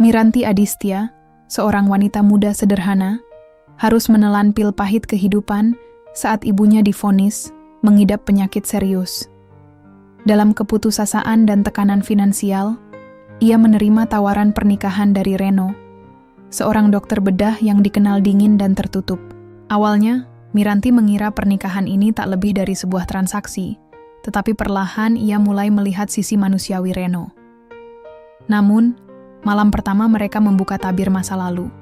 Miranti Adistia, seorang wanita muda sederhana, harus menelan pil pahit kehidupan saat ibunya divonis mengidap penyakit serius. Dalam keputusasaan dan tekanan finansial, ia menerima tawaran pernikahan dari Reno, seorang dokter bedah yang dikenal dingin dan tertutup. Awalnya, Miranti mengira pernikahan ini tak lebih dari sebuah transaksi, tetapi perlahan ia mulai melihat sisi manusiawi Reno. Namun, malam pertama mereka membuka tabir masa lalu.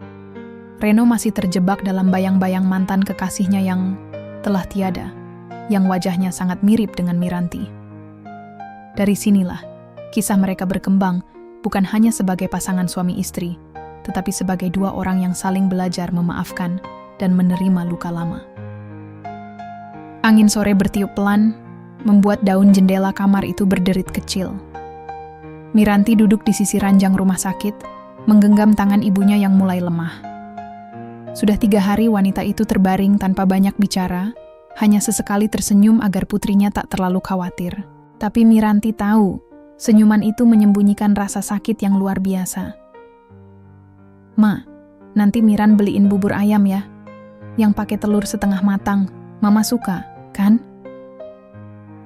Reno masih terjebak dalam bayang-bayang mantan kekasihnya yang telah tiada, yang wajahnya sangat mirip dengan Miranti. Dari sinilah, kisah mereka berkembang bukan hanya sebagai pasangan suami istri, tetapi sebagai dua orang yang saling belajar memaafkan dan menerima luka lama. Angin sore bertiup pelan, membuat daun jendela kamar itu berderit kecil. Miranti duduk di sisi ranjang rumah sakit, menggenggam tangan ibunya yang mulai lemah. Sudah 3 hari wanita itu terbaring tanpa banyak bicara, hanya sesekali tersenyum agar putrinya tak terlalu khawatir. Tapi Miranti tahu, senyuman itu menyembunyikan rasa sakit yang luar biasa. "Ma, nanti Miran beliin bubur ayam ya, yang pakai telur setengah matang. Mama suka, kan?"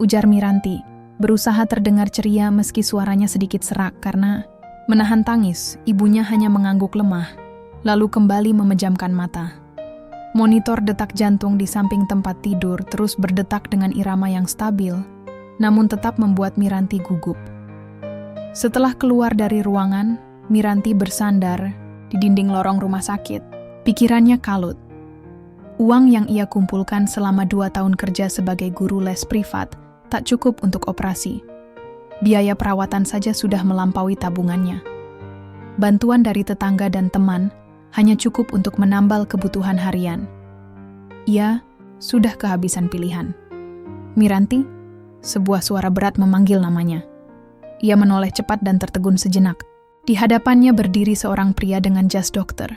Ujar Miranti, berusaha terdengar ceria meski suaranya sedikit serak karena menahan tangis. Ibunya hanya mengangguk lemah, lalu kembali memejamkan mata. Monitor detak jantung di samping tempat tidur terus berdetak dengan irama yang stabil, namun tetap membuat Miranti gugup. Setelah keluar dari ruangan, Miranti bersandar di dinding lorong rumah sakit. Pikirannya kalut. Uang yang ia kumpulkan selama 2 tahun kerja sebagai guru les privat tak cukup untuk operasi. Biaya perawatan saja sudah melampaui tabungannya. Bantuan dari tetangga dan teman hanya cukup untuk menambal kebutuhan harian. Ia sudah kehabisan pilihan. "Miranti?" Sebuah suara berat memanggil namanya. Ia menoleh cepat dan tertegun sejenak. Di hadapannya berdiri seorang pria dengan jas dokter.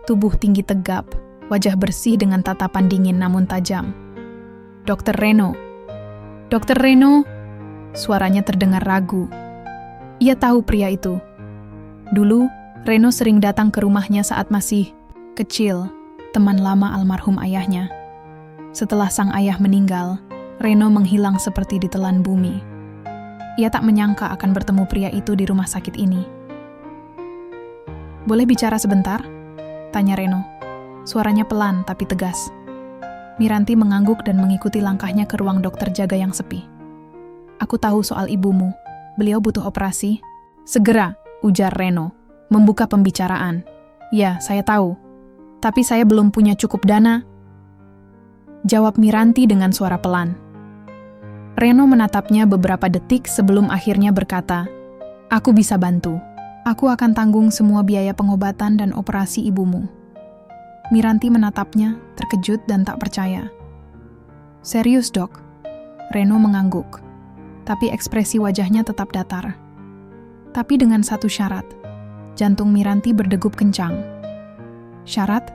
Tubuh tinggi tegap, wajah bersih dengan tatapan dingin namun tajam. "Dokter Reno." "Dokter Reno?" Suaranya terdengar ragu. Ia tahu pria itu. Dulu, Reno sering datang ke rumahnya saat masih kecil, teman lama almarhum ayahnya. Setelah sang ayah meninggal, Reno menghilang seperti ditelan bumi. Ia tak menyangka akan bertemu pria itu di rumah sakit ini. "Boleh bicara sebentar?" tanya Reno. Suaranya pelan tapi tegas. Miranti mengangguk dan mengikuti langkahnya ke ruang dokter jaga yang sepi. "Aku tahu soal ibumu. Beliau butuh operasi." "Segera," ujar Reno, membuka pembicaraan. "Ya, saya tahu. Tapi saya belum punya cukup dana," jawab Miranti dengan suara pelan. Reno menatapnya beberapa detik sebelum akhirnya berkata, "Aku bisa bantu. Aku akan tanggung semua biaya pengobatan dan operasi ibumu." Miranti menatapnya, terkejut dan tak percaya. "Serius, Dok?" Reno mengangguk, tapi ekspresi wajahnya tetap datar. Tapi dengan satu syarat. Jantung Miranti berdegup kencang. "Syarat?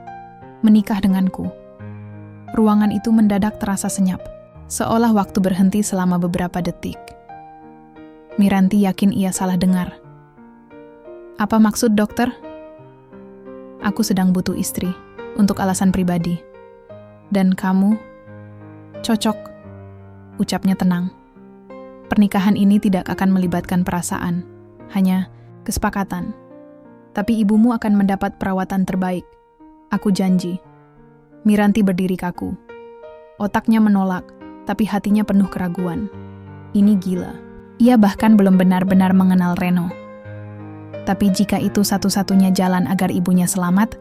Menikah denganku." Ruangan itu mendadak terasa senyap, seolah waktu berhenti selama beberapa detik. Miranti yakin ia salah dengar. "Apa maksud dokter?" "Aku sedang butuh istri, untuk alasan pribadi. Dan kamu?" "Cocok," ucapnya tenang. "Pernikahan ini tidak akan melibatkan perasaan, hanya kesepakatan. Tapi ibumu akan mendapat perawatan terbaik. Aku janji." Miranti berdiri kaku. Otaknya menolak, tapi hatinya penuh keraguan. Ini gila. Ia bahkan belum benar-benar mengenal Reno. Tapi jika itu satu-satunya jalan agar ibunya selamat,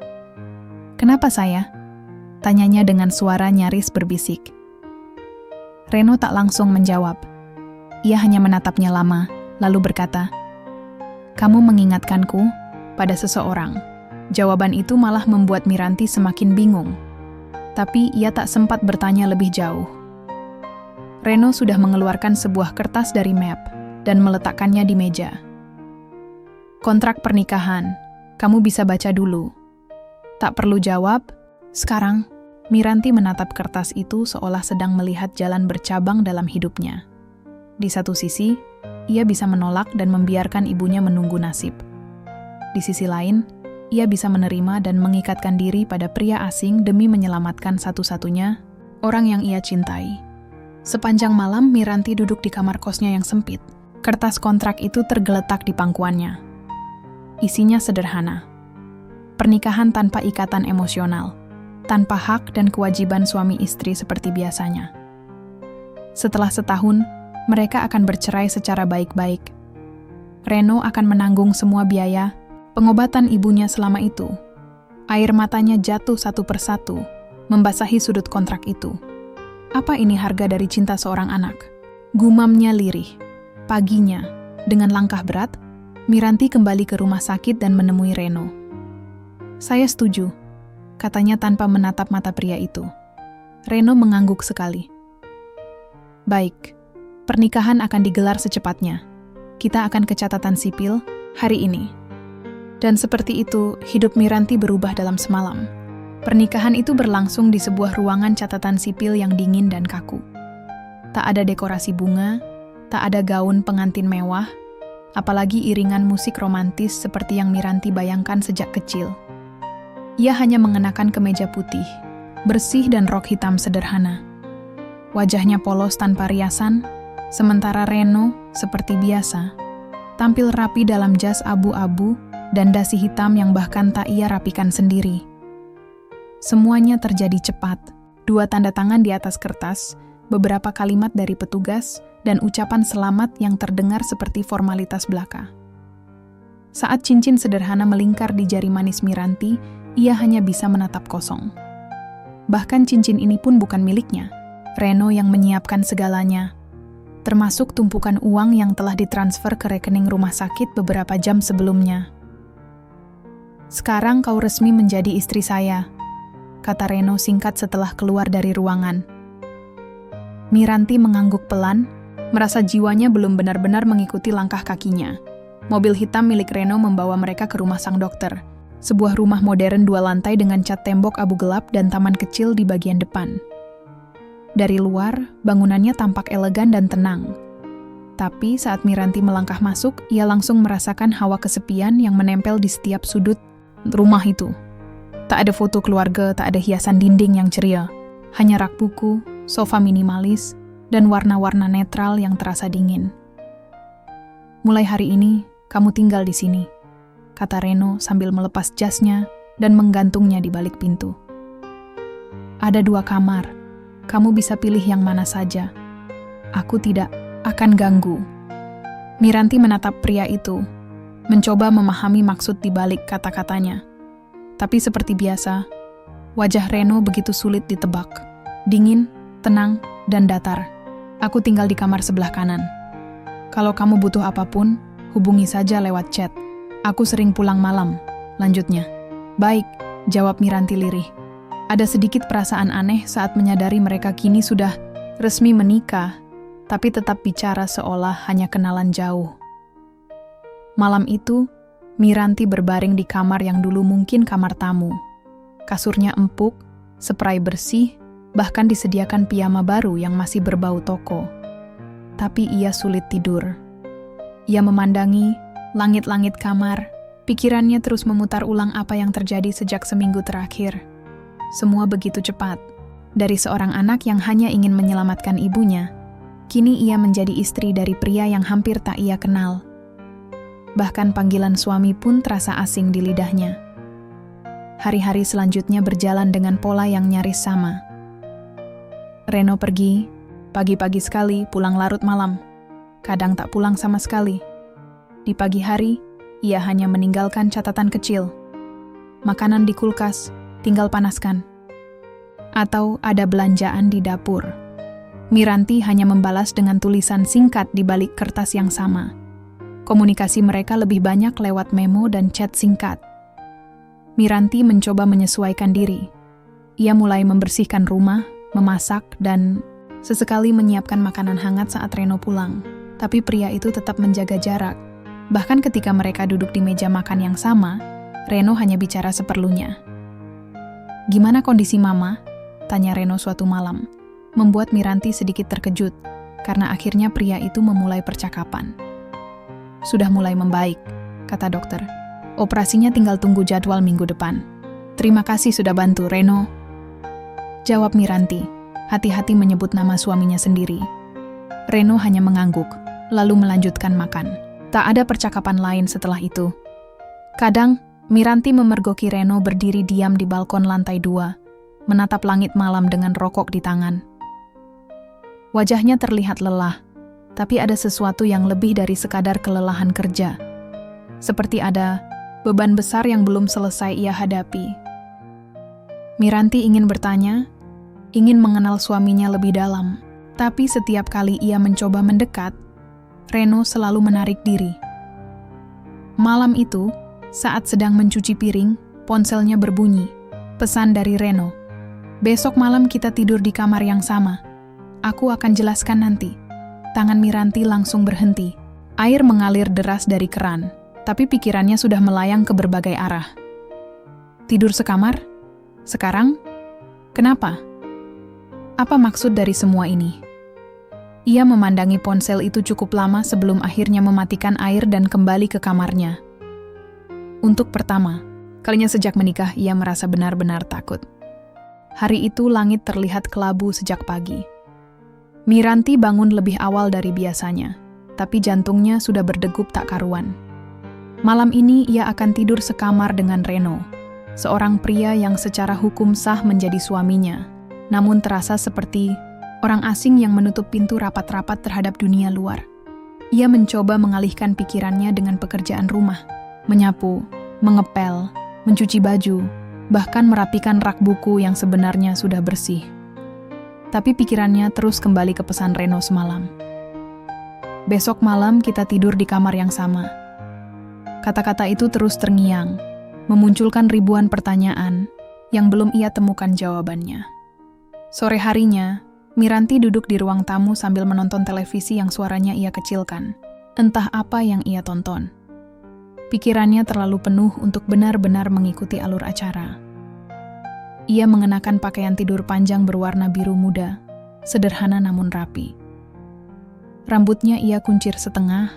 "Kenapa saya?" tanyanya dengan suara nyaris berbisik. Reno tak langsung menjawab. Ia hanya menatapnya lama, lalu berkata, "Kamu mengingatkanku pada seseorang." Jawaban itu malah membuat Miranti semakin bingung. Tapi ia tak sempat bertanya lebih jauh. Reno sudah mengeluarkan sebuah kertas dari map dan meletakkannya di meja. "Kontrak pernikahan, kamu bisa baca dulu." Tak perlu jawab, sekarang Miranti menatap kertas itu seolah sedang melihat jalan bercabang dalam hidupnya. Di satu sisi, ia bisa menolak dan membiarkan ibunya menunggu nasib. Di sisi lain, ia bisa menerima dan mengikatkan diri pada pria asing demi menyelamatkan satu-satunya orang yang ia cintai. Sepanjang malam, Miranti duduk di kamar kosnya yang sempit. Kertas kontrak itu tergeletak di pangkuannya. Isinya sederhana. Pernikahan tanpa ikatan emosional, tanpa hak dan kewajiban suami istri seperti biasanya. Setelah setahun, mereka akan bercerai secara baik-baik. Reno akan menanggung semua biaya pengobatan ibunya selama itu. Air matanya jatuh satu persatu, membasahi sudut kontrak itu. Apa ini harga dari cinta seorang anak? Gumamnya lirih. Paginya, dengan langkah berat, Miranti kembali ke rumah sakit dan menemui Reno. "Saya setuju," katanya tanpa menatap mata pria itu. Reno mengangguk sekali. "Baik, pernikahan akan digelar secepatnya. Kita akan ke catatan sipil hari ini." Dan seperti itu, hidup Miranti berubah dalam semalam. Pernikahan itu berlangsung di sebuah ruangan catatan sipil yang dingin dan kaku. Tak ada dekorasi bunga, tak ada gaun pengantin mewah, apalagi iringan musik romantis seperti yang Miranti bayangkan sejak kecil. Ia hanya mengenakan kemeja putih, bersih dan rok hitam sederhana. Wajahnya polos tanpa riasan, sementara Reno, seperti biasa, tampil rapi dalam jas abu-abu dan dasi hitam yang bahkan tak ia rapikan sendiri. Semuanya terjadi cepat. 2 tanda tangan di atas kertas, beberapa kalimat dari petugas, dan ucapan selamat yang terdengar seperti formalitas belaka. Saat cincin sederhana melingkar di jari manis Miranti, ia hanya bisa menatap kosong. Bahkan cincin ini pun bukan miliknya. Reno yang menyiapkan segalanya, termasuk tumpukan uang yang telah ditransfer ke rekening rumah sakit beberapa jam sebelumnya. "Sekarang kau resmi menjadi istri saya," kata Reno singkat setelah keluar dari ruangan. Miranti mengangguk pelan, merasa jiwanya belum benar-benar mengikuti langkah kakinya. Mobil hitam milik Reno membawa mereka ke rumah sang dokter, sebuah rumah modern 2 lantai dengan cat tembok abu gelap dan taman kecil di bagian depan. Dari luar, bangunannya tampak elegan dan tenang. Tapi saat Miranti melangkah masuk, ia langsung merasakan hawa kesepian yang menempel di setiap sudut rumah itu. Tak ada foto keluarga, tak ada hiasan dinding yang ceria. Hanya rak buku, sofa minimalis, dan warna-warna netral yang terasa dingin. "Mulai hari ini, kamu tinggal di sini," kata Reno sambil melepas jasnya dan menggantungnya di balik pintu. "Ada 2 kamar. Kamu bisa pilih yang mana saja. Aku tidak akan ganggu." Miranti menatap pria itu, mencoba memahami maksud di balik kata-katanya. Tapi seperti biasa, wajah Reno begitu sulit ditebak. Dingin, tenang, dan datar. "Aku tinggal di kamar sebelah kanan. Kalau kamu butuh apapun, hubungi saja lewat chat. Aku sering pulang malam," lanjutnya. "Baik," jawab Miranti lirih. Ada sedikit perasaan aneh saat menyadari mereka kini sudah resmi menikah, tapi tetap bicara seolah hanya kenalan jauh. Malam itu, Miranti berbaring di kamar yang dulu mungkin kamar tamu. Kasurnya empuk, spray bersih, bahkan disediakan piyama baru yang masih berbau toko. Tapi ia sulit tidur. Ia memandangi langit-langit kamar, pikirannya terus memutar ulang apa yang terjadi sejak seminggu terakhir. Semua begitu cepat. Dari seorang anak yang hanya ingin menyelamatkan ibunya, kini ia menjadi istri dari pria yang hampir tak ia kenal. Bahkan panggilan suami pun terasa asing di lidahnya. Hari-hari selanjutnya berjalan dengan pola yang nyaris sama. Reno pergi, pagi-pagi sekali pulang larut malam. Kadang tak pulang sama sekali. Di pagi hari, ia hanya meninggalkan catatan kecil. Makanan di kulkas, tinggal panaskan. Atau ada belanjaan di dapur. Miranti hanya membalas dengan tulisan singkat di balik kertas yang sama. Komunikasi mereka lebih banyak lewat memo dan chat singkat. Miranti mencoba menyesuaikan diri. Ia mulai membersihkan rumah, memasak, dan sesekali menyiapkan makanan hangat saat Reno pulang. Tapi pria itu tetap menjaga jarak. Bahkan ketika mereka duduk di meja makan yang sama, Reno hanya bicara seperlunya. "Gimana kondisi Mama?" tanya Reno suatu malam. Membuat Miranti sedikit terkejut, karena akhirnya pria itu memulai percakapan. "Sudah mulai membaik," kata dokter. Operasinya tinggal tunggu jadwal minggu depan. Terima kasih sudah bantu, Reno. Jawab Miranti, hati-hati menyebut nama suaminya sendiri. Reno hanya mengangguk, lalu melanjutkan makan. Tak ada percakapan lain setelah itu. Kadang, Miranti memergoki Reno berdiri diam di balkon lantai 2, menatap langit malam dengan rokok di tangan. Wajahnya terlihat lelah, tapi ada sesuatu yang lebih dari sekadar kelelahan kerja. Seperti ada beban besar yang belum selesai ia hadapi. Miranti ingin bertanya, ingin mengenal suaminya lebih dalam, tapi setiap kali ia mencoba mendekat, Reno selalu menarik diri. Malam itu, saat sedang mencuci piring, ponselnya berbunyi. Pesan dari Reno. Besok malam kita tidur di kamar yang sama. Aku akan jelaskan nanti. Tangan Miranti langsung berhenti. Air mengalir deras dari keran, tapi pikirannya sudah melayang ke berbagai arah. Tidur sekamar? Sekarang? Kenapa? Apa maksud dari semua ini? Ia memandangi ponsel itu cukup lama sebelum akhirnya mematikan air dan kembali ke kamarnya. Untuk pertama kalinya sejak menikah, ia merasa benar-benar takut. Hari itu langit terlihat kelabu sejak pagi. Miranti bangun lebih awal dari biasanya, tapi jantungnya sudah berdegup tak karuan. Malam ini ia akan tidur sekamar dengan Reno, seorang pria yang secara hukum sah menjadi suaminya, namun terasa seperti orang asing yang menutup pintu rapat-rapat terhadap dunia luar. Ia mencoba mengalihkan pikirannya dengan pekerjaan rumah, menyapu, mengepel, mencuci baju, bahkan merapikan rak buku yang sebenarnya sudah bersih. Tapi pikirannya terus kembali ke pesan Reno semalam. Besok malam kita tidur di kamar yang sama. Kata-kata itu terus terngiang, memunculkan ribuan pertanyaan yang belum ia temukan jawabannya. Sore harinya, Miranti duduk di ruang tamu sambil menonton televisi yang suaranya ia kecilkan. Entah apa yang ia tonton. Pikirannya terlalu penuh untuk benar-benar mengikuti alur acara. Ia mengenakan pakaian tidur panjang berwarna biru muda, sederhana namun rapi. Rambutnya ia kuncir setengah,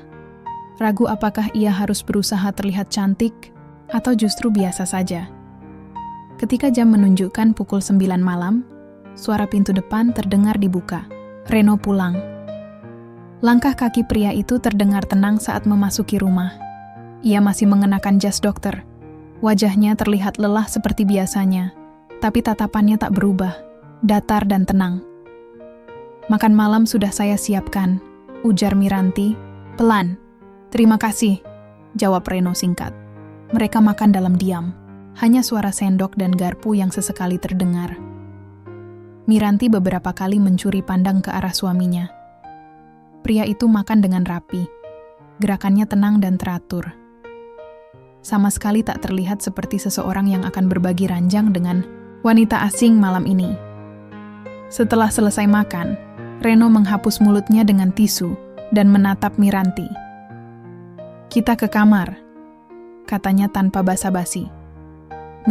ragu apakah ia harus berusaha terlihat cantik atau justru biasa saja. Ketika jam menunjukkan pukul 9 malam, suara pintu depan terdengar dibuka. Reno pulang. Langkah kaki pria itu terdengar tenang saat memasuki rumah. Ia masih mengenakan jas dokter. Wajahnya terlihat lelah seperti biasanya, tapi tatapannya tak berubah, datar dan tenang. Makan malam sudah saya siapkan, ujar Miranti. Pelan. Terima kasih, jawab Reno singkat. Mereka makan dalam diam. Hanya suara sendok dan garpu yang sesekali terdengar. Miranti beberapa kali mencuri pandang ke arah suaminya. Pria itu makan dengan rapi. Gerakannya tenang dan teratur. Sama sekali tak terlihat seperti seseorang yang akan berbagi ranjang dengan wanita asing malam ini. Setelah selesai makan, Reno menghapus mulutnya dengan tisu dan menatap Miranti. Kita ke kamar, katanya tanpa basa-basi.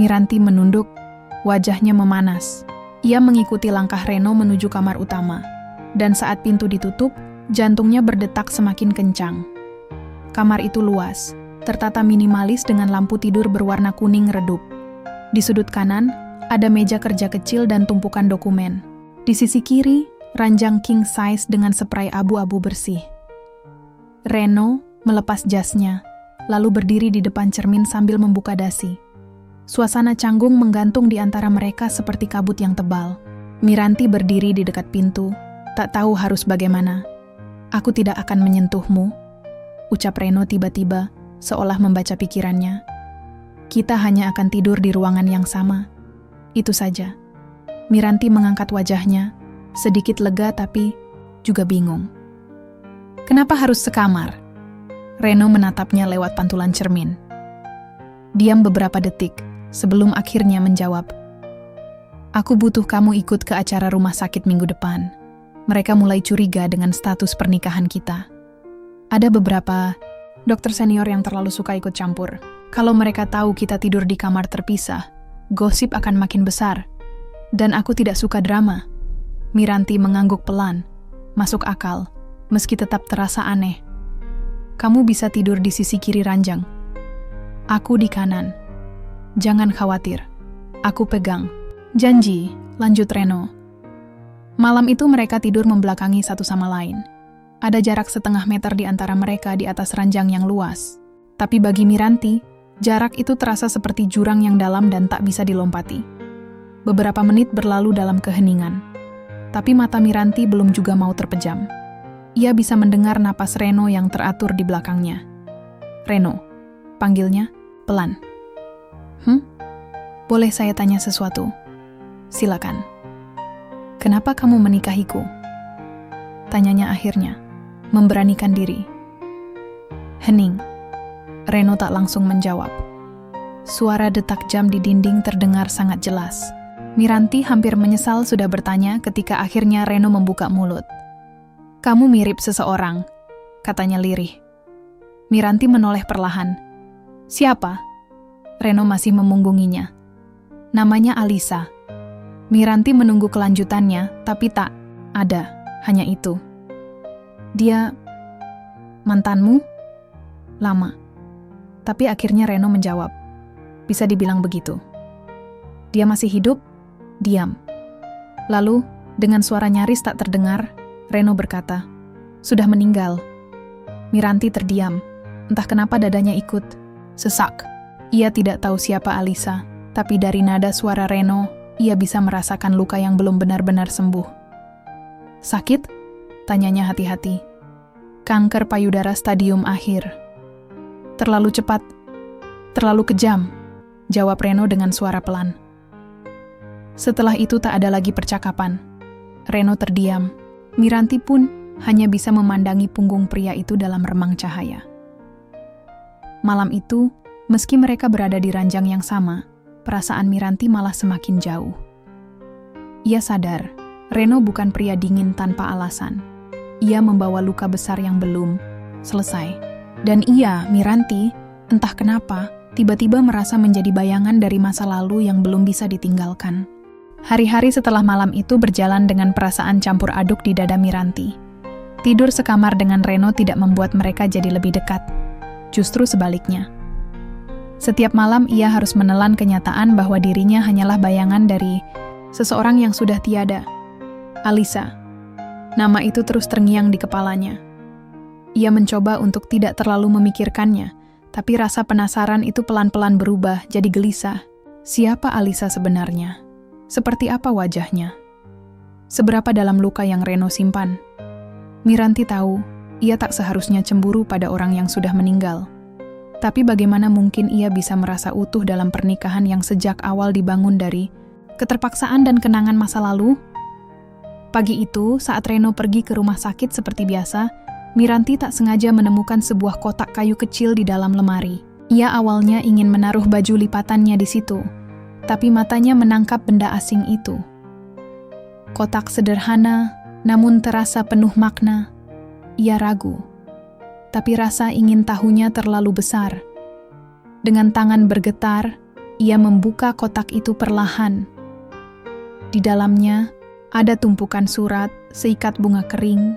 Miranti menunduk, wajahnya memanas. Ia mengikuti langkah Reno menuju kamar utama, dan saat pintu ditutup, jantungnya berdetak semakin kencang. Kamar itu luas, tertata minimalis dengan lampu tidur berwarna kuning redup. Di sudut kanan, ada meja kerja kecil dan tumpukan dokumen. Di sisi kiri, ranjang king size dengan spray abu-abu bersih. Reno melepas jasnya, lalu berdiri di depan cermin sambil membuka dasi. Suasana canggung menggantung di antara mereka seperti kabut yang tebal. Miranti berdiri di dekat pintu, tak tahu harus bagaimana. Aku tidak akan menyentuhmu, ucap Reno tiba-tiba, seolah membaca pikirannya. Kita hanya akan tidur di ruangan yang sama. Itu saja. Miranti mengangkat wajahnya, sedikit lega tapi juga bingung. Kenapa harus sekamar? Reno menatapnya lewat pantulan cermin. Diam beberapa detik, sebelum akhirnya menjawab. Aku butuh kamu ikut ke acara rumah sakit minggu depan. Mereka mulai curiga dengan status pernikahan kita. Ada beberapa dokter senior yang terlalu suka ikut campur. Kalau mereka tahu kita tidur di kamar terpisah, gosip akan makin besar. Dan aku tidak suka drama. Miranti mengangguk pelan. Masuk akal, meski tetap terasa aneh. Kamu bisa tidur di sisi kiri ranjang. Aku di kanan. Jangan khawatir. Aku pegang. Janji, lanjut Reno. Malam itu mereka tidur membelakangi satu sama lain. Ada jarak setengah meter di antara mereka di atas ranjang yang luas. Tapi bagi Miranti, jarak itu terasa seperti jurang yang dalam dan tak bisa dilompati. Beberapa menit berlalu dalam keheningan. Tapi mata Miranti belum juga mau terpejam. Ia bisa mendengar napas Reno yang teratur di belakangnya. Reno, panggilnya pelan. Boleh saya tanya sesuatu? Silakan. Kenapa kamu menikahiku? Tanyanya akhirnya, memberanikan diri. Hening. Reno tak langsung menjawab. Suara detak jam di dinding terdengar sangat jelas. Miranti hampir menyesal sudah bertanya ketika akhirnya Reno membuka mulut. Kamu mirip seseorang, katanya lirih. Miranti menoleh perlahan. Siapa? Reno masih memunggunginya. Namanya Alisa. Miranti menunggu kelanjutannya, tapi tak ada, hanya itu. Dia mantanmu? Lama. Tapi akhirnya Reno menjawab. Bisa dibilang begitu. Dia masih hidup? Diam. Lalu, dengan suara nyaris tak terdengar, Reno berkata, sudah meninggal. Miranti terdiam. Entah kenapa dadanya ikut sesak. Ia tidak tahu siapa Alisa, tapi dari nada suara Reno, ia bisa merasakan luka yang belum benar-benar sembuh. Sakit? Tanyanya hati-hati. Kanker payudara stadium akhir. Terlalu cepat, terlalu kejam, jawab Reno dengan suara pelan. Setelah itu tak ada lagi percakapan. Reno terdiam. Miranti pun hanya bisa memandangi punggung pria itu dalam remang cahaya. Malam itu, meski mereka berada di ranjang yang sama, perasaan Miranti malah semakin jauh. Ia sadar, Reno bukan pria dingin tanpa alasan. Ia membawa luka besar yang belum selesai. Dan ia, Miranti, entah kenapa, tiba-tiba merasa menjadi bayangan dari masa lalu yang belum bisa ditinggalkan. Hari-hari setelah malam itu berjalan dengan perasaan campur aduk di dada Miranti. Tidur sekamar dengan Reno tidak membuat mereka jadi lebih dekat. Justru sebaliknya. Setiap malam ia harus menelan kenyataan bahwa dirinya hanyalah bayangan dari seseorang yang sudah tiada. Alisa. Nama itu terus terngiang di kepalanya. Ia mencoba untuk tidak terlalu memikirkannya, tapi rasa penasaran itu pelan-pelan berubah jadi gelisah. Siapa Alisa sebenarnya? Seperti apa wajahnya? Seberapa dalam luka yang Reno simpan? Miranti tahu, ia tak seharusnya cemburu pada orang yang sudah meninggal. Tapi bagaimana mungkin ia bisa merasa utuh dalam pernikahan yang sejak awal dibangun dari keterpaksaan dan kenangan masa lalu? Pagi itu, saat Reno pergi ke rumah sakit seperti biasa, Miranti tak sengaja menemukan sebuah kotak kayu kecil di dalam lemari. Ia awalnya ingin menaruh baju lipatannya di situ, tapi matanya menangkap benda asing itu. Kotak sederhana, namun terasa penuh makna. Ia ragu, tapi rasa ingin tahunya terlalu besar. Dengan tangan bergetar, ia membuka kotak itu perlahan. Di dalamnya, ada tumpukan surat, seikat bunga kering,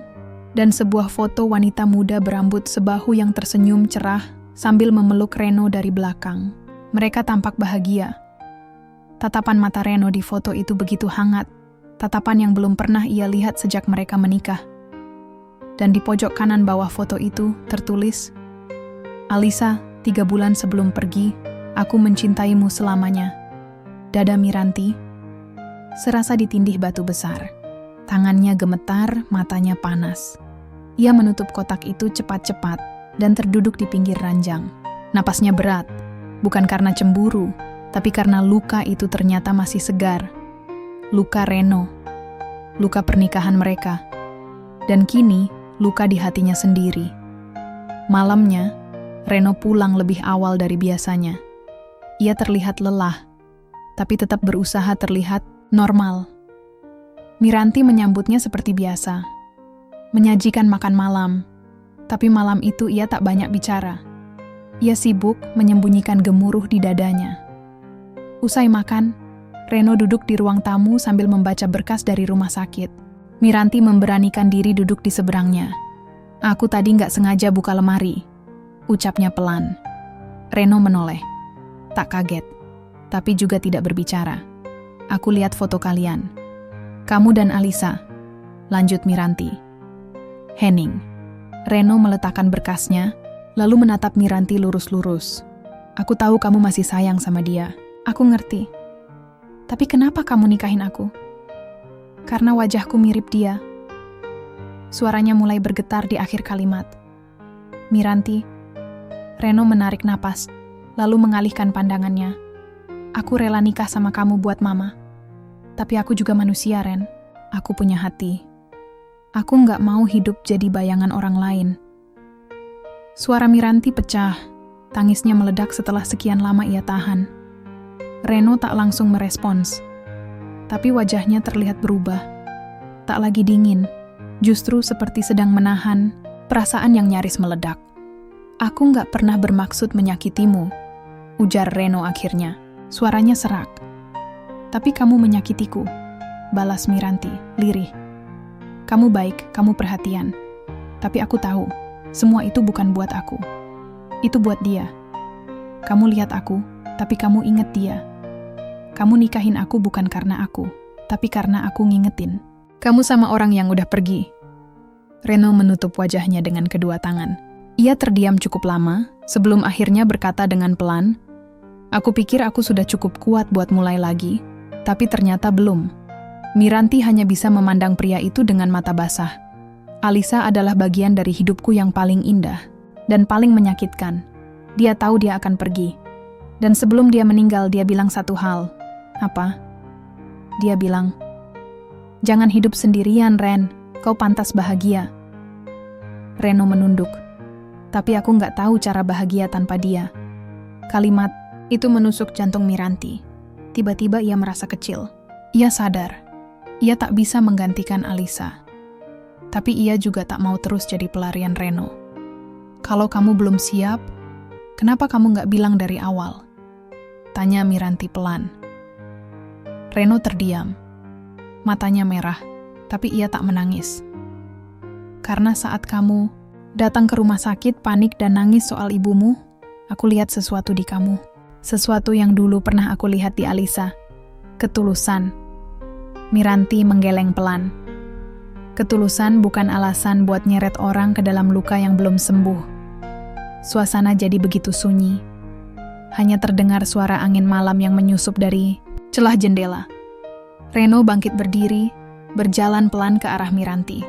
dan sebuah foto wanita muda berambut sebahu yang tersenyum cerah sambil memeluk Reno dari belakang. Mereka tampak bahagia. Tatapan mata Reno di foto itu begitu hangat, tatapan yang belum pernah ia lihat sejak mereka menikah. Dan di pojok kanan bawah foto itu tertulis, Alisa, 3 bulan sebelum pergi, aku mencintaimu selamanya. Dada Miranti serasa ditindih batu besar. Tangannya gemetar, matanya panas. Ia menutup kotak itu cepat-cepat dan terduduk di pinggir ranjang. Napasnya berat, bukan karena cemburu, tapi karena luka itu ternyata masih segar. Luka Reno, luka pernikahan mereka, dan kini luka di hatinya sendiri. Malamnya, Reno pulang lebih awal dari biasanya. Ia terlihat lelah, tapi tetap berusaha terlihat normal. Miranti menyambutnya seperti biasa, menyajikan makan malam, tapi malam itu ia tak banyak bicara. Ia sibuk menyembunyikan gemuruh di dadanya. Usai makan, Reno duduk di ruang tamu sambil membaca berkas dari rumah sakit. Miranti memberanikan diri duduk di seberangnya. Aku tadi nggak sengaja buka lemari, ucapnya pelan. Reno menoleh. Tak kaget, tapi juga tidak berbicara. Aku lihat foto kalian. Kamu dan Alisa. Lanjut Miranti. Henning. Reno meletakkan berkasnya, lalu menatap Miranti lurus-lurus. Aku tahu kamu masih sayang sama dia. Aku ngerti. Tapi kenapa kamu nikahin aku? Karena wajahku mirip dia. Suaranya mulai bergetar di akhir kalimat. Miranti. Reno menarik napas, lalu mengalihkan pandangannya. Aku rela nikah sama kamu buat mama. Tapi aku juga manusia, Ren. Aku punya hati. Aku nggak mau hidup jadi bayangan orang lain. Suara Miranti pecah. Tangisnya meledak setelah sekian lama ia tahan. Reno tak langsung merespons. Tapi wajahnya terlihat berubah. Tak lagi dingin. Justru seperti sedang menahan perasaan yang nyaris meledak. Aku nggak pernah bermaksud menyakitimu, ujar Reno akhirnya. Suaranya serak. Tapi kamu menyakitiku, balas Miranti, lirih. Kamu baik, kamu perhatian. Tapi aku tahu, semua itu bukan buat aku. Itu buat dia. Kamu lihat aku, tapi kamu inget dia. Kamu nikahin aku bukan karena aku, tapi karena aku ngingetin. Kamu sama orang yang udah pergi. Reno menutup wajahnya dengan kedua tangan. Ia terdiam cukup lama, sebelum akhirnya berkata dengan pelan, aku pikir aku sudah cukup kuat buat mulai lagi, tapi ternyata belum. Miranti hanya bisa memandang pria itu dengan mata basah. Alisa adalah bagian dari hidupku yang paling indah dan paling menyakitkan. Dia tahu dia akan pergi. Dan sebelum dia meninggal, dia bilang satu hal. Apa? Dia bilang, jangan hidup sendirian, Ren. Kau pantas bahagia. Reno menunduk. Tapi aku nggak tahu cara bahagia tanpa dia. Kalimat itu menusuk jantung Miranti. Tiba-tiba ia merasa kecil. Ia sadar, ia tak bisa menggantikan Alisa. Tapi ia juga tak mau terus jadi pelarian Reno. Kalau kamu belum siap, kenapa kamu nggak bilang dari awal? Tanya Miranti pelan. Reno terdiam. Matanya merah, tapi ia tak menangis. Karena saat kamu datang ke rumah sakit, panik dan nangis soal ibumu, aku lihat sesuatu di kamu. Sesuatu yang dulu pernah aku lihat di Alisa. Ketulusan. Miranti menggeleng pelan. Ketulusan bukan alasan buat nyeret orang ke dalam luka yang belum sembuh. Suasana jadi begitu sunyi. Hanya terdengar suara angin malam yang menyusup dari celah jendela. Reno bangkit berdiri, berjalan pelan ke arah Miranti.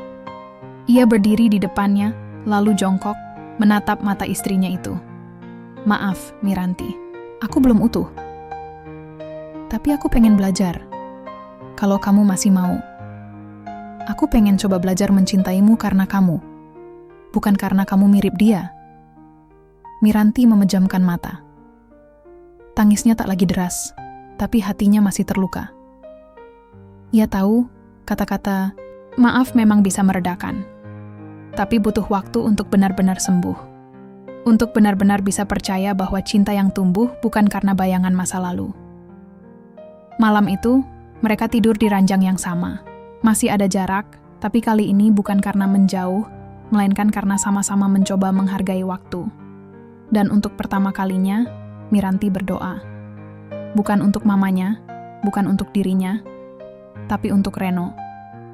Ia berdiri di depannya, lalu jongkok, menatap mata istrinya itu. Maaf, Miranti, aku belum utuh. Tapi aku pengen belajar. Kalau kamu masih mau. Aku pengen coba belajar mencintaimu karena kamu. Bukan karena kamu mirip dia. Miranti memejamkan mata. Tangisnya tak lagi deras, tapi hatinya masih terluka. Ia tahu, kata-kata maaf memang bisa meredakan. Tapi butuh waktu untuk benar-benar sembuh. Untuk benar-benar bisa percaya bahwa cinta yang tumbuh bukan karena bayangan masa lalu. Malam itu, mereka tidur di ranjang yang sama. Masih ada jarak, tapi kali ini bukan karena menjauh, melainkan karena sama-sama mencoba menghargai waktu. Dan untuk pertama kalinya, Miranti berdoa. Bukan untuk mamanya, bukan untuk dirinya, tapi untuk Reno.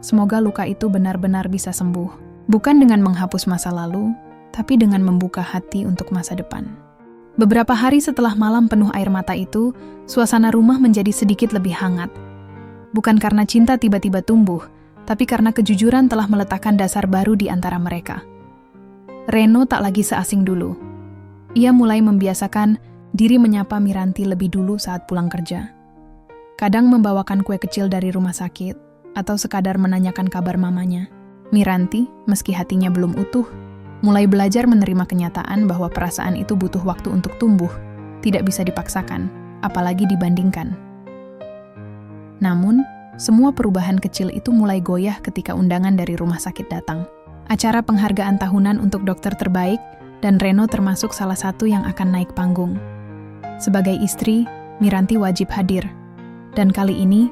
Semoga luka itu benar-benar bisa sembuh. Bukan dengan menghapus masa lalu, tapi dengan membuka hati untuk masa depan. Beberapa hari setelah malam penuh air mata itu, suasana rumah menjadi sedikit lebih hangat. Bukan karena cinta tiba-tiba tumbuh, tapi karena kejujuran telah meletakkan dasar baru di antara mereka. Reno tak lagi seasing dulu. Ia mulai membiasakan diri menyapa Miranti lebih dulu saat pulang kerja. Kadang membawakan kue kecil dari rumah sakit, atau sekadar menanyakan kabar mamanya. Miranti, meski hatinya belum utuh, mulai belajar menerima kenyataan bahwa perasaan itu butuh waktu untuk tumbuh, tidak bisa dipaksakan, apalagi dibandingkan. Namun, semua perubahan kecil itu mulai goyah ketika undangan dari rumah sakit datang. Acara penghargaan tahunan untuk dokter terbaik, dan Reno termasuk salah satu yang akan naik panggung. Sebagai istri, Miranti wajib hadir. Dan kali ini,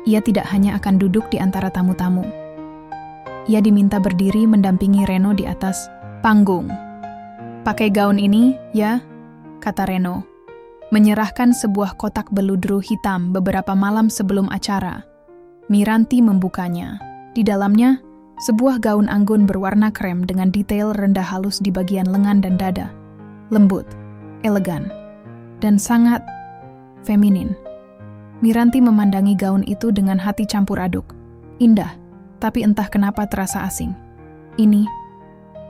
ia tidak hanya akan duduk di antara tamu-tamu. Ia diminta berdiri mendampingi Reno di atas panggung. Pakai gaun ini, ya, kata Reno, menyerahkan sebuah kotak beludru hitam beberapa malam sebelum acara. Miranti membukanya. Di dalamnya, sebuah gaun anggun berwarna krem dengan detail rendah halus di bagian lengan dan dada. Lembut, elegan, dan sangat feminin. Miranti memandangi gaun itu dengan hati campur aduk. Indah, tapi entah kenapa terasa asing. Ini,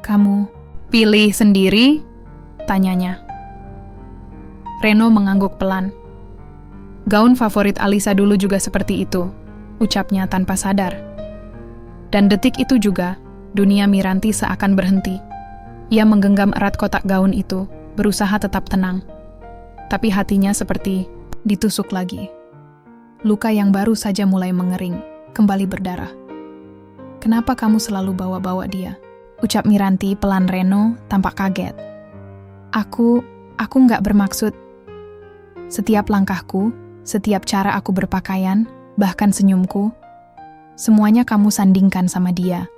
kamu pilih sendiri? Tanyanya. Reno mengangguk pelan. Gaun favorit Alisa dulu juga seperti itu, ucapnya tanpa sadar. Dan detik itu juga, dunia Miranti seakan berhenti. Ia menggenggam erat kotak gaun itu, berusaha tetap tenang. Tapi hatinya seperti ditusuk lagi. Luka yang baru saja mulai mengering, kembali berdarah. Kenapa kamu selalu bawa-bawa dia? Ucap Miranti pelan. Reno tampak kaget. Aku nggak bermaksud. Setiap langkahku, setiap cara aku berpakaian, bahkan senyumku, semuanya kamu sandingkan sama dia.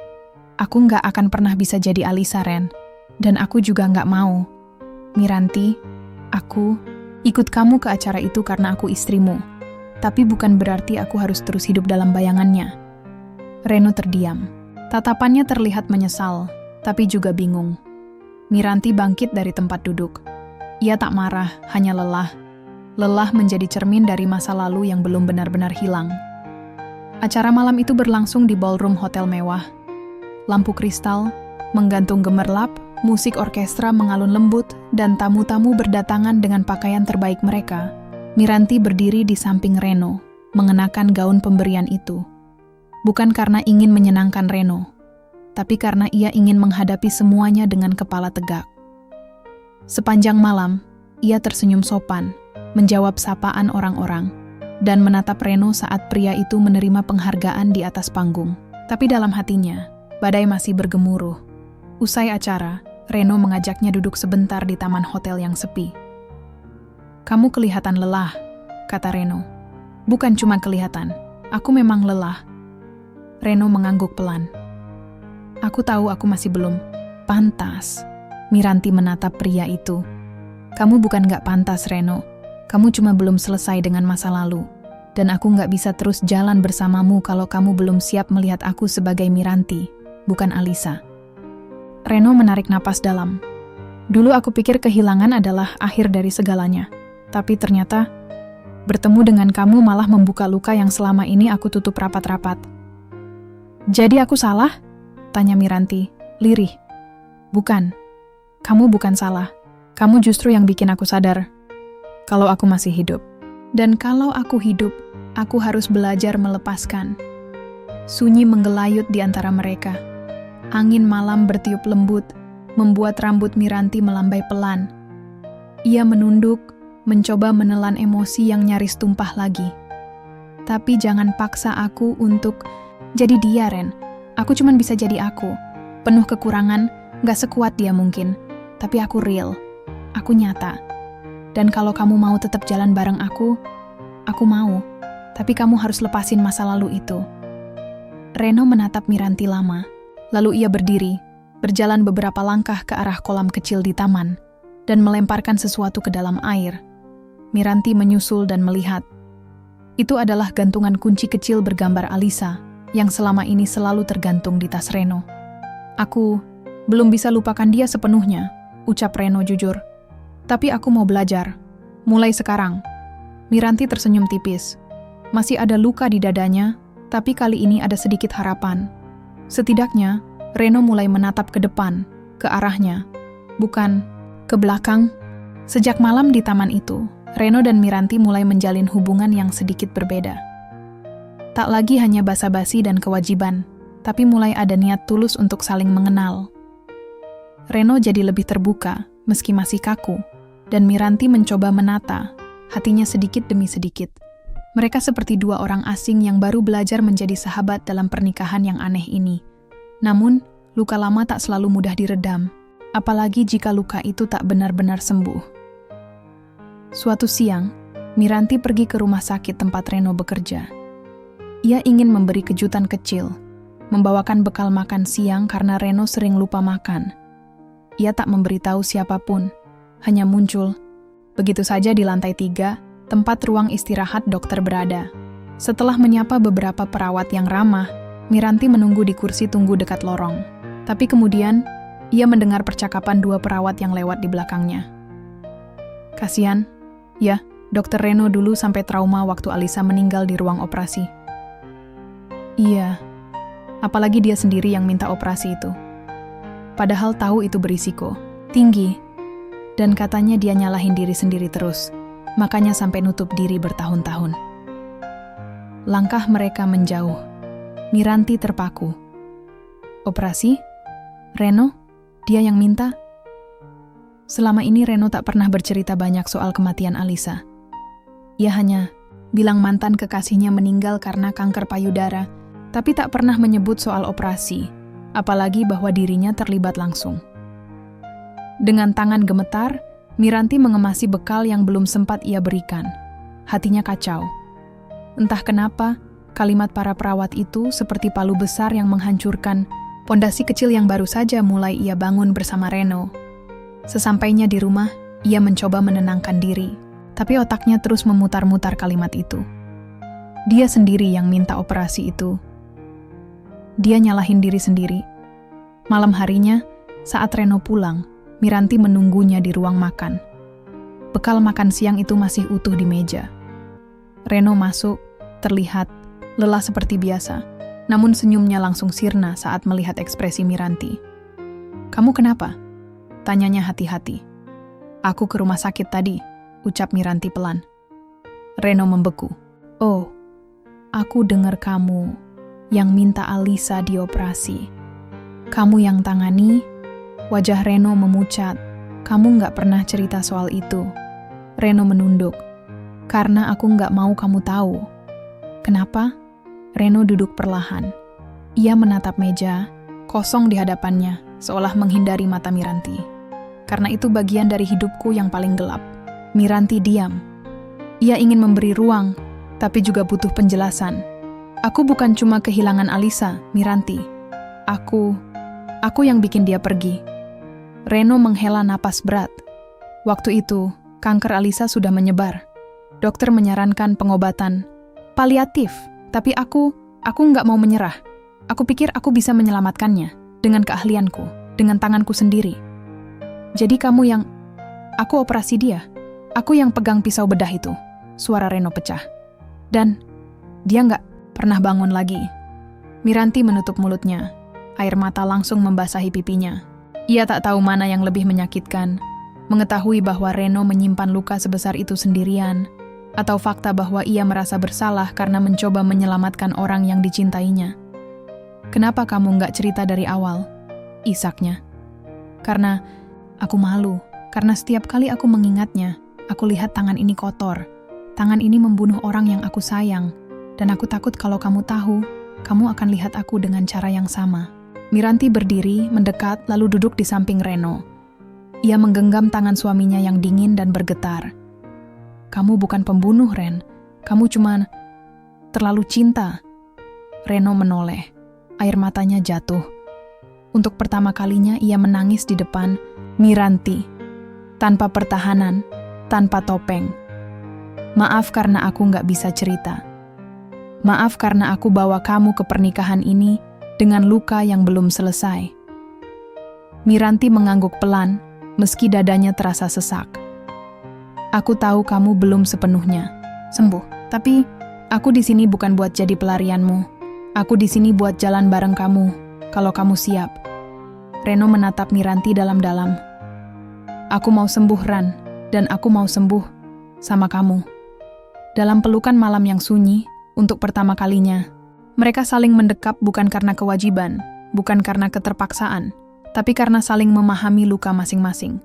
Aku nggak akan pernah bisa jadi Alisa, Ren. Dan aku juga nggak mau. Miranti, aku ikut kamu ke acara itu karena aku istrimu. Tapi bukan berarti aku harus terus hidup dalam bayangannya. Reno terdiam. Tatapannya terlihat menyesal, tapi juga bingung. Miranti bangkit dari tempat duduk. Ia tak marah, hanya lelah. Lelah menjadi cermin dari masa lalu yang belum benar-benar hilang. Acara malam itu berlangsung di ballroom hotel mewah. Lampu kristal menggantung gemerlap, musik orkestra mengalun lembut, dan tamu-tamu berdatangan dengan pakaian terbaik mereka. Miranti berdiri di samping Reno, mengenakan gaun pemberian itu. Bukan karena ingin menyenangkan Reno, tapi karena ia ingin menghadapi semuanya dengan kepala tegak. Sepanjang malam, ia tersenyum sopan, menjawab sapaan orang-orang, dan menatap Reno saat pria itu menerima penghargaan di atas panggung. Tapi dalam hatinya, badai masih bergemuruh. Usai acara, Reno mengajaknya duduk sebentar di taman hotel yang sepi. Kamu kelihatan lelah, kata Reno. Bukan cuma kelihatan, aku memang lelah. Reno mengangguk pelan. Aku tahu aku masih belum pantas. Miranti menatap pria itu. Kamu bukan gak pantas, Reno. Kamu cuma belum selesai dengan masa lalu. Dan aku gak bisa terus jalan bersamamu kalau kamu belum siap melihat aku sebagai Miranti, bukan Alisa. Reno menarik napas dalam. Dulu aku pikir kehilangan adalah akhir dari segalanya. Tapi ternyata, bertemu dengan kamu malah membuka luka yang selama ini aku tutup rapat-rapat. Jadi aku salah? Tanya Miranti, lirih. Bukan. Kamu bukan salah. Kamu justru yang bikin aku sadar kalau aku masih hidup. Dan kalau aku hidup, aku harus belajar melepaskan. Sunyi menggelayut di antara mereka. Angin malam bertiup lembut, membuat rambut Miranti melambai pelan. Ia menunduk, mencoba menelan emosi yang nyaris tumpah lagi. Tapi jangan paksa aku untuk jadi dia, Ren. Aku cuman bisa jadi aku. Penuh kekurangan, gak sekuat dia mungkin. Tapi aku real. Aku nyata. Dan kalau kamu mau tetap jalan bareng aku mau. Tapi kamu harus lepasin masa lalu itu. Reno menatap Miranti lama. Lalu ia berdiri, berjalan beberapa langkah ke arah kolam kecil di taman, dan melemparkan sesuatu ke dalam air. Miranti menyusul dan melihat. Itu adalah gantungan kunci kecil bergambar Alisa, yang selama ini selalu tergantung di tas Reno. Aku belum bisa lupakan dia sepenuhnya, ucap Reno jujur. Tapi aku mau belajar. Mulai sekarang. Miranti tersenyum tipis. Masih ada luka di dadanya, tapi kali ini ada sedikit harapan. Setidaknya, Reno mulai menatap ke depan, ke arahnya. Bukan ke belakang. Sejak malam di taman itu, Reno dan Miranti mulai menjalin hubungan yang sedikit berbeda. Tak lagi hanya basa-basi dan kewajiban, tapi mulai ada niat tulus untuk saling mengenal. Reno jadi lebih terbuka, meski masih kaku, dan Miranti mencoba menata, hatinya sedikit demi sedikit. Mereka seperti dua orang asing yang baru belajar menjadi sahabat dalam pernikahan yang aneh ini. Namun, luka lama tak selalu mudah diredam, apalagi jika luka itu tak benar-benar sembuh. Suatu siang, Miranti pergi ke rumah sakit tempat Reno bekerja. Ia ingin memberi kejutan kecil, membawakan bekal makan siang karena Reno sering lupa makan. Ia tak memberitahu siapapun, hanya muncul, Begitu saja di lantai 3, tempat ruang istirahat dokter berada. Setelah menyapa beberapa perawat yang ramah, Miranti menunggu di kursi tunggu dekat lorong. Tapi kemudian, ia mendengar percakapan 2 perawat yang lewat di belakangnya. Kasian, ya, Dokter Reno dulu sampai trauma waktu Alisa meninggal di ruang operasi. Iya, apalagi dia sendiri yang minta operasi itu. Padahal tahu itu berisiko tinggi, dan katanya dia nyalahin diri sendiri terus, makanya sampai nutup diri bertahun-tahun. Langkah mereka menjauh. Miranti terpaku. Operasi? Reno? Dia yang minta? Selama ini Reno tak pernah bercerita banyak soal kematian Alisa. Ia hanya bilang mantan kekasihnya meninggal karena kanker payudara, tapi tak pernah menyebut soal operasi, apalagi bahwa dirinya terlibat langsung. Dengan tangan gemetar, Miranti mengemasi bekal yang belum sempat ia berikan. Hatinya kacau. Entah kenapa, kalimat para perawat itu seperti palu besar yang menghancurkan pondasi kecil yang baru saja mulai ia bangun bersama Reno. Sesampainya di rumah, ia mencoba menenangkan diri, tapi otaknya terus memutar-mutar kalimat itu. Dia sendiri yang minta operasi itu. Dia nyalahin diri sendiri. Malam harinya, saat Reno pulang, Miranti menunggunya di ruang makan. Bekal makan siang itu masih utuh di meja. Reno masuk, terlihat lelah seperti biasa, namun senyumnya langsung sirna saat melihat ekspresi Miranti. "Kamu kenapa?" tanyanya hati-hati. "Aku ke rumah sakit tadi," ucap Miranti pelan. Reno membeku. "Oh, aku dengar kamu yang minta Alisa dioperasi. Kamu yang tangani?" Wajah Reno memucat. "Kamu nggak pernah cerita soal itu." Reno menunduk. "Karena aku nggak mau kamu tahu." "Kenapa?" Reno duduk perlahan. Ia menatap meja, kosong di hadapannya, seolah menghindari mata Miranti. "Karena itu bagian dari hidupku yang paling gelap." Miranti diam. Ia ingin memberi ruang, tapi juga butuh penjelasan. "Aku bukan cuma kehilangan Alisa, Miranti. Aku yang bikin dia pergi." Reno menghela napas berat. Waktu itu, kanker Alisa sudah menyebar. Dokter menyarankan pengobatan paliatif, tapi aku nggak mau menyerah. Aku pikir aku bisa menyelamatkannya dengan keahlianku, dengan tanganku sendiri. "Jadi kamu yang..." "Aku operasi dia. Aku yang pegang pisau bedah itu." Suara Reno pecah. "Dan dia nggak pernah bangun lagi." Miranti menutup mulutnya. Air mata langsung membasahi pipinya. Ia tak tahu mana yang lebih menyakitkan, mengetahui bahwa Reno menyimpan luka sebesar itu sendirian, atau fakta bahwa ia merasa bersalah karena mencoba menyelamatkan orang yang dicintainya. "Kenapa kamu nggak cerita dari awal?" isaknya. "Karena aku malu, karena setiap kali aku mengingatnya, aku lihat tangan ini kotor. Tangan ini membunuh orang yang aku sayang, dan aku takut kalau kamu tahu, kamu akan lihat aku dengan cara yang sama." Miranti berdiri, mendekat, lalu duduk di samping Reno. Ia menggenggam tangan suaminya yang dingin dan bergetar. "Kamu bukan pembunuh, Ren. Kamu cuma terlalu cinta." Reno menoleh. Air matanya jatuh. Untuk pertama kalinya ia menangis di depan Miranti. Tanpa pertahanan, tanpa topeng. "Maaf karena aku nggak bisa cerita. Maaf karena aku bawa kamu ke pernikahan ini dengan luka yang belum selesai." Miranti mengangguk pelan, meski dadanya terasa sesak. "Aku tahu kamu belum sepenuhnya sembuh, tapi aku di sini bukan buat jadi pelarianmu. Aku di sini buat jalan bareng kamu, kalau kamu siap." Reno menatap Miranti dalam-dalam. "Aku mau sembuh, Ran, dan aku mau sembuh sama kamu." Dalam pelukan malam yang sunyi, untuk pertama kalinya, mereka saling mendekap bukan karena kewajiban, bukan karena keterpaksaan, tapi karena saling memahami luka masing-masing.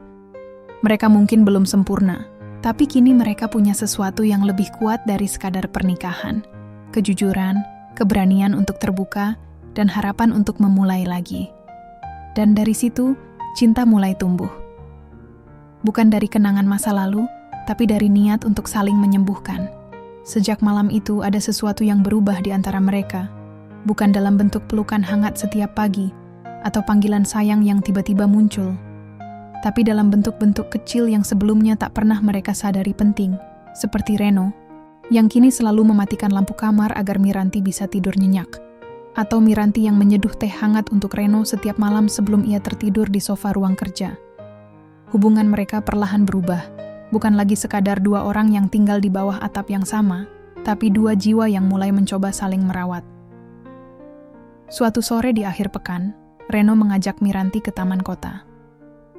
Mereka mungkin belum sempurna, tapi kini mereka punya sesuatu yang lebih kuat dari sekadar pernikahan. Kejujuran, keberanian untuk terbuka, dan harapan untuk memulai lagi. Dan dari situ, cinta mulai tumbuh. Bukan dari kenangan masa lalu, tapi dari niat untuk saling menyembuhkan. Sejak malam itu ada sesuatu yang berubah di antara mereka, bukan dalam bentuk pelukan hangat setiap pagi, atau panggilan sayang yang tiba-tiba muncul. tapi dalam bentuk-bentuk kecil yang sebelumnya tak pernah mereka sadari penting, seperti Reno, yang kini selalu mematikan lampu kamar agar Miranti bisa tidur nyenyak, atau Miranti yang menyeduh teh hangat untuk Reno setiap malam sebelum ia tertidur di sofa ruang kerja. Hubungan mereka perlahan berubah, bukan lagi sekadar dua orang yang tinggal di bawah atap yang sama, tapi dua jiwa yang mulai mencoba saling merawat. Suatu sore di akhir pekan, Reno mengajak Miranti ke taman kota.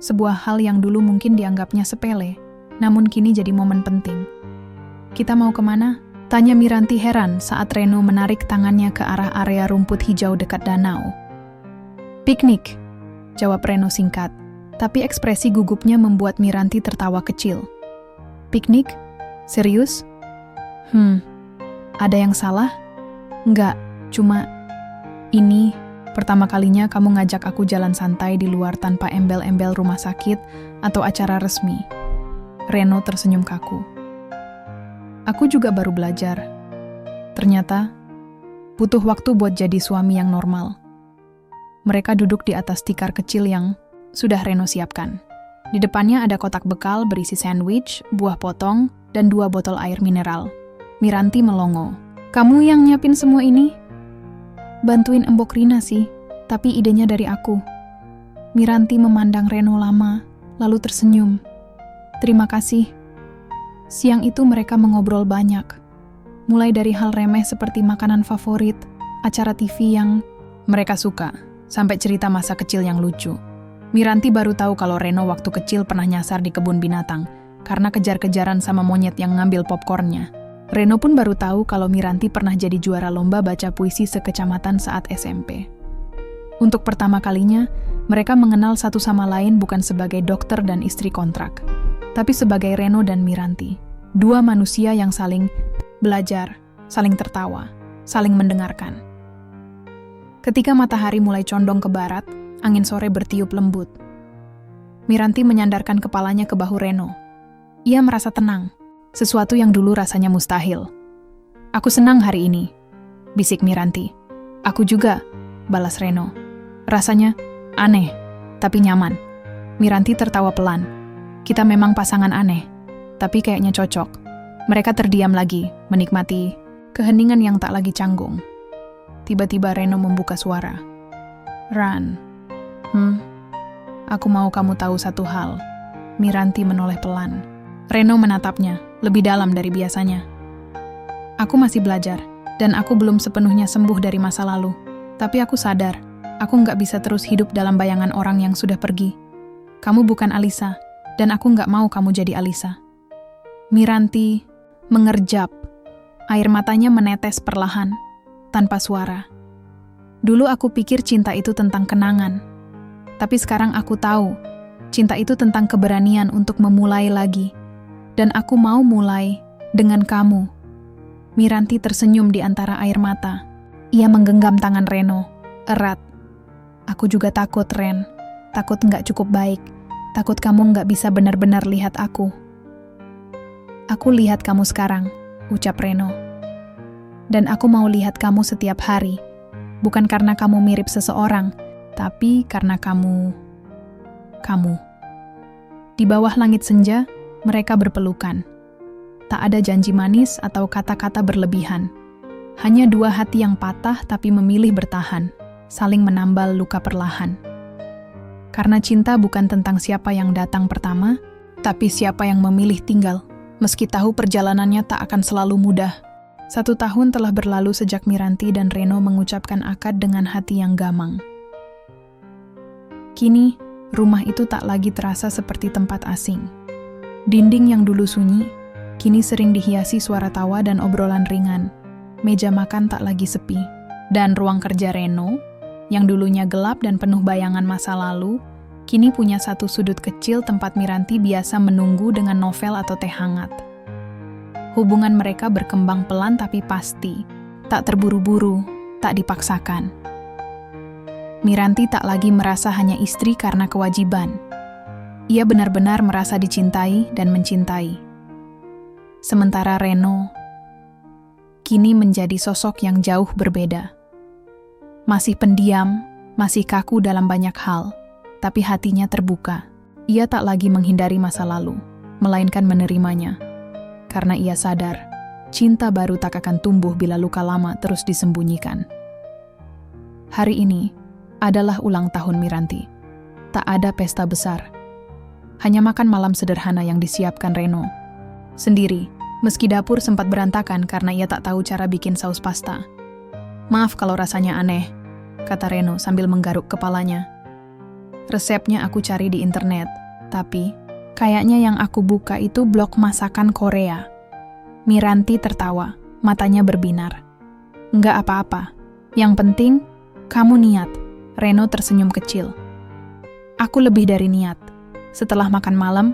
Sebuah hal yang dulu mungkin dianggapnya sepele, namun kini jadi momen penting. "Kita mau kemana?" tanya Miranti heran saat Reno menarik tangannya ke arah area rumput hijau dekat danau. "Piknik," jawab Reno singkat, tapi ekspresi gugupnya membuat Miranti tertawa kecil. "Piknik? Serius? Ada yang salah?" "Enggak, cuma ini pertama kalinya kamu ngajak aku jalan santai di luar tanpa embel-embel rumah sakit atau acara resmi." Reno tersenyum kaku. "Aku juga baru belajar. Ternyata, butuh waktu buat jadi suami yang normal." Mereka duduk di atas tikar kecil yang sudah Reno siapkan. Di depannya ada kotak bekal berisi sandwich, buah potong, dan 2 botol air mineral. Miranti melongo. "Kamu yang nyiapin semua ini?" "Bantuin Embok Rina sih, tapi idenya dari aku." Miranti memandang Reno lama, lalu tersenyum. "Terima kasih." Siang itu mereka mengobrol banyak. Mulai dari hal remeh seperti makanan favorit, acara TV yang mereka suka, sampai cerita masa kecil yang lucu. Miranti baru tahu kalau Reno waktu kecil pernah nyasar di kebun binatang karena kejar-kejaran sama monyet yang ngambil popcornnya. Reno pun baru tahu kalau Miranti pernah jadi juara lomba baca puisi sekecamatan saat SMP. Untuk pertama kalinya, mereka mengenal satu sama lain bukan sebagai dokter dan istri kontrak, tapi sebagai Reno dan Miranti. 2 manusia yang saling belajar, saling tertawa, saling mendengarkan. Ketika matahari mulai condong ke barat, angin sore bertiup lembut. Miranti menyandarkan kepalanya ke bahu Reno. Ia merasa tenang, sesuatu yang dulu rasanya mustahil. "Aku senang hari ini," bisik Miranti. "Aku juga," balas Reno. "Rasanya aneh, tapi nyaman." Miranti tertawa pelan. "Kita memang pasangan aneh, tapi kayaknya cocok." Mereka terdiam lagi, menikmati keheningan yang tak lagi canggung. Tiba-tiba Reno membuka suara. "Ran, aku mau kamu tahu satu hal." Miranti menoleh pelan. Reno menatapnya, lebih dalam dari biasanya. "Aku masih belajar, dan aku belum sepenuhnya sembuh dari masa lalu. Tapi aku sadar, aku nggak bisa terus hidup dalam bayangan orang yang sudah pergi. Kamu bukan Alisa, dan aku nggak mau kamu jadi Alisa." Miranti mengerjap. Air matanya menetes perlahan, tanpa suara. "Dulu aku pikir cinta itu tentang kenangan. Tapi sekarang aku tahu, cinta itu tentang keberanian untuk memulai lagi. Dan aku mau mulai dengan kamu." Miranti tersenyum di antara air mata. Ia menggenggam tangan Reno, erat. "Aku juga takut, Ren. Takut nggak cukup baik. Takut kamu nggak bisa benar-benar lihat aku." "Aku lihat kamu sekarang," ucap Reno. "Dan aku mau lihat kamu setiap hari. Bukan karena kamu mirip seseorang, tapi karena kamu. Di bawah langit senja, mereka berpelukan. Tak ada janji manis atau kata-kata berlebihan. Hanya 2 hati yang patah tapi memilih bertahan, saling menambal luka perlahan. Karena cinta bukan tentang siapa yang datang pertama, tapi siapa yang memilih tinggal. Meski tahu perjalanannya tak akan selalu mudah. 1 tahun telah berlalu sejak Miranti dan Reno mengucapkan akad dengan hati yang gamang. Kini, rumah itu tak lagi terasa seperti tempat asing. Dinding yang dulu sunyi, kini sering dihiasi suara tawa dan obrolan ringan. Meja makan tak lagi sepi. Dan ruang kerja Reno, yang dulunya gelap dan penuh bayangan masa lalu, kini punya satu sudut kecil tempat Miranti biasa menunggu dengan novel atau teh hangat. Hubungan mereka berkembang pelan tapi pasti, tak terburu-buru, tak dipaksakan. Miranti tak lagi merasa hanya istri karena kewajiban. Ia benar-benar merasa dicintai dan mencintai. Sementara Reno kini menjadi sosok yang jauh berbeda. Masih pendiam, masih kaku dalam banyak hal, tapi hatinya terbuka. Ia tak lagi menghindari masa lalu, melainkan menerimanya. Karena ia sadar, cinta baru tak akan tumbuh bila luka lama terus disembunyikan. Hari ini adalah ulang tahun Miranti. Tak ada pesta besar. Hanya makan malam sederhana yang disiapkan Reno. Sendiri, meski dapur sempat berantakan karena ia tak tahu cara bikin saus pasta. "Maaf kalau rasanya aneh," kata Reno sambil menggaruk kepalanya. "Resepnya aku cari di internet, tapi kayaknya yang aku buka itu blog masakan Korea." Miranti tertawa, matanya berbinar. "Nggak apa-apa. Yang penting, kamu niat." Reno tersenyum kecil. "Aku lebih dari niat." Setelah makan malam,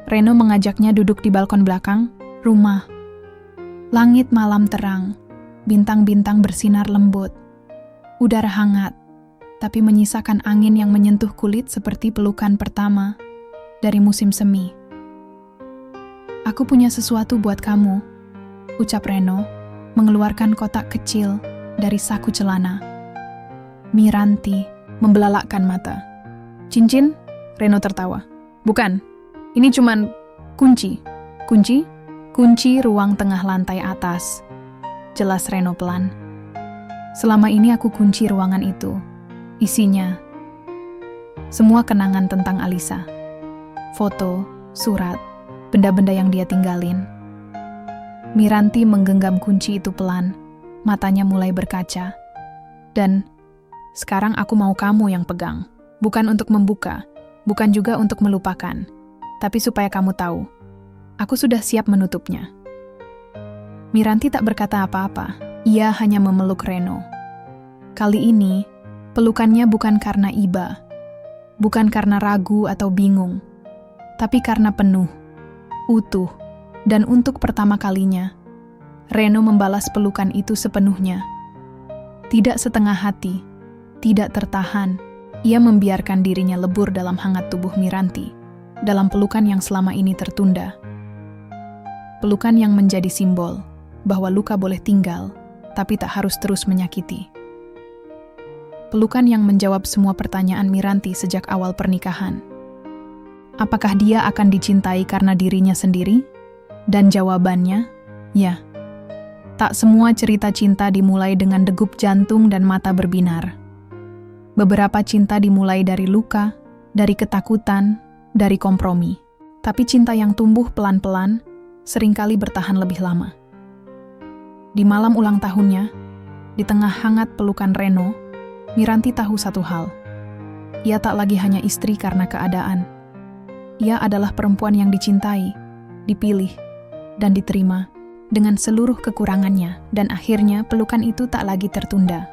Reno mengajaknya duduk di balkon belakang rumah. Langit malam terang, bintang-bintang bersinar lembut. Udara hangat, tapi menyisakan angin yang menyentuh kulit seperti pelukan pertama dari musim semi. "Aku punya sesuatu buat kamu," ucap Reno, mengeluarkan kotak kecil dari saku celana. Miranti membelalakkan mata. "Cincin?" Reno tertawa. "Bukan, ini cuman kunci." "Kunci?" "Kunci ruang tengah lantai atas," jelas Reno pelan. "Selama ini aku kunci ruangan itu. Isinya semua kenangan tentang Alisa. Foto, surat, benda-benda yang dia tinggalin." Miranti menggenggam kunci itu pelan, matanya mulai berkaca. "Dan sekarang aku mau kamu yang pegang. Bukan untuk membuka, bukan juga untuk melupakan. Tapi supaya kamu tahu, aku sudah siap menutupnya." Miranti tak berkata apa-apa. Ia hanya memeluk Reno. Kali ini, pelukannya bukan karena iba, bukan karena ragu atau bingung, tapi karena penuh, utuh, dan untuk pertama kalinya, Reno membalas pelukan itu sepenuhnya. Tidak setengah hati, tidak tertahan, ia membiarkan dirinya lebur dalam hangat tubuh Miranti, dalam pelukan yang selama ini tertunda. Pelukan yang menjadi simbol bahwa luka boleh tinggal, tapi tak harus terus menyakiti. Pelukan yang menjawab semua pertanyaan Miranti sejak awal pernikahan. Apakah dia akan dicintai karena dirinya sendiri? Dan jawabannya, ya. Tak semua cerita cinta dimulai dengan degup jantung dan mata berbinar. Beberapa cinta dimulai dari luka, dari ketakutan, dari kompromi. Tapi cinta yang tumbuh pelan-pelan seringkali bertahan lebih lama. Di malam ulang tahunnya, di tengah hangat pelukan Reno, Miranti tahu satu hal. Ia tak lagi hanya istri karena keadaan. Ia adalah perempuan yang dicintai, dipilih, dan diterima dengan seluruh kekurangannya, dan akhirnya pelukan itu tak lagi tertunda.